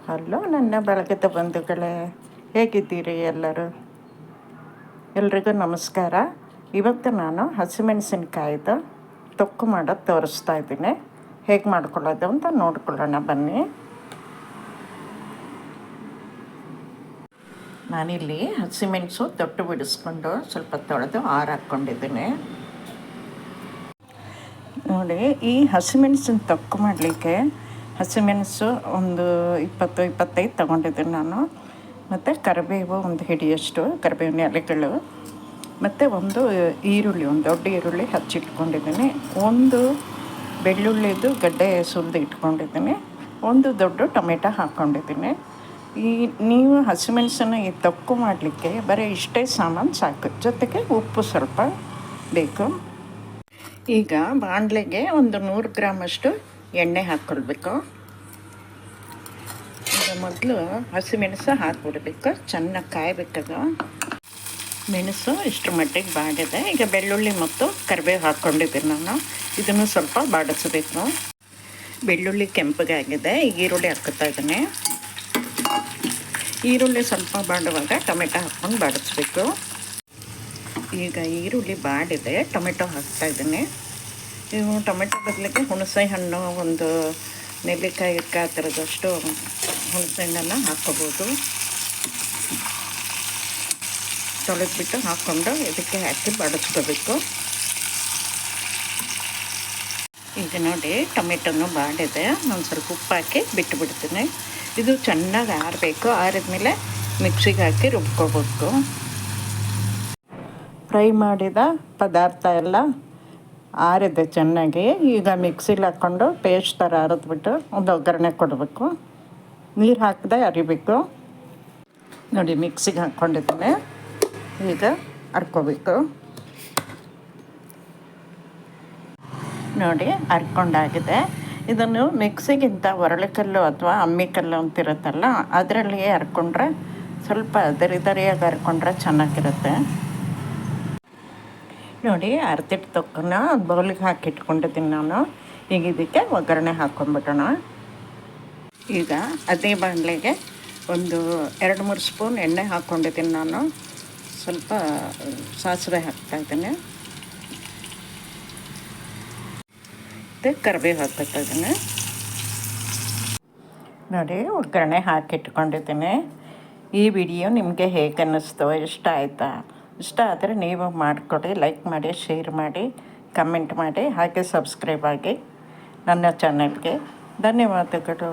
Hello ನನ್ನ ಬಳಗದ ಬಂಧುಗಳೇ, ಹೇಗಿದ್ದೀರಿ ಎಲ್ಲರೂ? ಎಲ್ರಿಗೂ ನಮಸ್ಕಾರ. ಇವತ್ತು ನಾನು ಹಸಿಮೆಣಸಿನ್ಕಾಯ್ದು ತೊಕ್ಕು ಮಾಡೋದು ತೋರಿಸ್ತಾ ಇದ್ದೀನಿ. ಹೇಗೆ ಮಾಡ್ಕೊಳ್ಳೋದು ಅಂತ ನೋಡ್ಕೊಳ್ಳೋಣ ಬನ್ನಿ. ನಾನಿಲ್ಲಿ ಹಸಿಮೆಣಸು ತೊಟ್ಟು ಬಿಡಿಸ್ಕೊಂಡು ಸ್ವಲ್ಪ ತೊಳೆದು ಹಾಕೊಂಡಿದ್ದೀನಿ. ನೋಡಿ, ಈ ಹಸಿಮೆಣಸಿನ ತೊಕ್ಕು ಮಾಡಲಿಕ್ಕೆ ಹಸಿಮೆಣಸು ಒಂದು 20-25 ತೊಗೊಂಡಿದ್ದೀನಿ ನಾನು. ಮತ್ತು ಕರಿಬೇವು ಒಂದು ಹಿಡಿಯಷ್ಟು ಕರಿಬೇವಿನ ಎಲೆಗಳು, ಮತ್ತು ಒಂದು ಈರುಳ್ಳಿ, ಒಂದು ದೊಡ್ಡ ಈರುಳ್ಳಿ ಹಚ್ಚಿಟ್ಕೊಂಡಿದ್ದೀನಿ. ಒಂದು ಬೆಳ್ಳುಳ್ಳಿದು ಗಡ್ಡೆ ಸುಲಿದು ಇಟ್ಕೊಂಡಿದ್ದೀನಿ. ಒಂದು ದೊಡ್ಡ ಟೊಮೆಟೊ ಹಾಕ್ಕೊಂಡಿದ್ದೀನಿ. ನೀವು ಹಸಿಮೆಣಸನ್ನು ಈ ತೊಕ್ಕು ಮಾಡಲಿಕ್ಕೆ ಬರೀ ಇಷ್ಟೇ ಸಾಮಾನು ಸಾಕು, ಜೊತೆಗೆ ಉಪ್ಪು ಸ್ವಲ್ಪ ಬೇಕು. ಈಗ ಬಾಣಲೆಗೆ ಒಂದು 100 ಗ್ರಾಮಷ್ಟು ಎಣ್ಣೆ ಹಾಕ್ಕೊಳ್ಬೇಕು. ಈಗ ಮೊದಲು ಹಸಿಮೆಣಸು ಹಾಕ್ಬಿಡ್ಬೇಕು, ಚೆನ್ನಾಗಿ ಕಾಯಬೇಕದು. ಮೆಣಸು ಇಷ್ಟರ ಮಟ್ಟಿಗೆ ಬಾಡಿದೆ. ಈಗ ಬೆಳ್ಳುಳ್ಳಿ ಮತ್ತು ಕರಿಬೇವು ಹಾಕ್ಕೊಂಡಿದ್ದೀನಿ ನಾನು. ಇದನ್ನು ಸ್ವಲ್ಪ ಬಾಡಿಸ್ಬೇಕು. ಬೆಳ್ಳುಳ್ಳಿ ಕೆಂಪಗಾಗಿದೆ. ಈಗ ಈರುಳ್ಳಿ ಹಾಕ್ತಾ ಇದ್ದೀನಿ. ಈರುಳ್ಳಿ ಸ್ವಲ್ಪ ಬಾಡುವಾಗ ಟೊಮೆಟೊ ಹಾಕ್ಕೊಂಡು ಬಾಡಿಸ್ಬೇಕು. ಈಗ ಈರುಳ್ಳಿ ಬಾಡಿದೆ, ಟೊಮೆಟೊ ಹಾಕ್ತಾಯಿದ್ದೀನಿ. ಇವು ಟೊಮೆಟೊ ಬದಲಿಗೆ ಹುಣಸೆ ಹಣ್ಣು, ಒಂದು ನೆಲ್ಲಿಕಾಯಿ ಆ ಥರದಷ್ಟು ಹುಣಸೆ ಹಣ್ಣನ್ನು ಹಾಕ್ಕೋಬೋದು. ತೊಳೆದ್ಬಿಟ್ಟು ಹಾಕ್ಕೊಂಡು ಇದಕ್ಕೆ ಹಾಕಿ ಬಾಡಿಸ್ಕೋಬೇಕು. ಈಗ ನೋಡಿ, ಟೊಮೆಟೊನು ಬಾಡಿದೆ. ನಾನು ಸ್ವಲ್ಪ ಉಪ್ಪು ಹಾಕಿ ಬಿಟ್ಟುಬಿಡ್ತೀನಿ. ಇದು ಚೆನ್ನಾಗಿ ಆರಬೇಕು. ಆರಿದ್ಮೇಲೆ ಮಿಕ್ಸಿಗೆ ಹಾಕಿ ರುಬ್ಕೋಬೇಕು. ಫ್ರೈ ಮಾಡಿದ ಪದಾರ್ಥ ಎಲ್ಲ ಆರಿದೆ ಚೆನ್ನಾಗಿ. ಈಗ ಮಿಕ್ಸಿಲಿ ಹಾಕ್ಕೊಂಡು ಪೇಸ್ಟ್ ಥರ ಅರೆದ್ಬಿಟ್ಟು ಒಂದು ಒಗ್ಗರಣೆ ಕೊಡಬೇಕು. ನೀರು ಹಾಕದೆ ಅರಿಬೇಕು. ನೋಡಿ, ಮಿಕ್ಸಿಗೆ ಹಾಕ್ಕೊಂಡಿದ್ದೀನಿ. ಈಗ ಹರ್ಕೋಬೇಕು. ನೋಡಿ, ಹರ್ಕೊಂಡಾಗಿದೆ. ಇದನ್ನು ಮಿಕ್ಸಿಗಿಂತ ಒರಳಿಕಲ್ಲು ಅಥವಾ ಅಮ್ಮಿಕಲ್ಲು ಅಂತಿರುತ್ತಲ್ಲ, ಅದರಲ್ಲಿಯೇ ಹರ್ಕೊಂಡ್ರೆ ಸ್ವಲ್ಪ ದರಿಯಾಗಿ ಹರ್ಕೊಂಡ್ರೆ ಚೆನ್ನಾಗಿರುತ್ತೆ. ನೋಡಿ, ಅರ್ತಿಟ್ಟು ತೊಕ್ಕನ್ನ ಬೌಲಿಗೆ ಹಾಕಿಟ್ಕೊಂಡಿದ್ದೀನಿ ನಾನು. ಈಗ ಇದಕ್ಕೆ ಒಗ್ಗರಣೆ ಹಾಕ್ಕೊಂಡ್ಬಿಡೋಣ. ಈಗ ಅದೇ ಬಾಣಲೆಗೆ ಒಂದು 2-3 ಸ್ಪೂನ್ ಎಣ್ಣೆ ಹಾಕ್ಕೊಂಡಿದ್ದೀನಿ ನಾನು. ಸ್ವಲ್ಪ ಸಾಸಿವೆ ಹಾಕ್ತಾಯಿದ್ದೀನಿ. ಮತ್ತು ಕರಿಬೇವು ಹಾಕ್ತಾ ಇದ್ದೀನಿ. ನೋಡಿ, ಒಗ್ಗರಣೆ ಹಾಕಿಟ್ಕೊಂಡಿದ್ದೀನಿ. ಈ ವಿಡಿಯೋ ನಿಮಗೆ ಹೇಗೆ ಅನ್ನಿಸ್ತೋ, ಇಷ್ಟ ಆಯಿತಾ? ಇಷ್ಟ ಆದರೆ ನೀವು ಮಾಡಿಕೊಡಿ, ಲೈಕ್ ಮಾಡಿ, ಶೇರ್ ಮಾಡಿ, ಕಮೆಂಟ್ ಮಾಡಿ, ಹಾಗೆ ಸಬ್ಸ್ಕ್ರೈಬ್ ಆಗಿ ನನ್ನ ಚಾನಲ್ಗೆ. ಧನ್ಯವಾದಗಳು.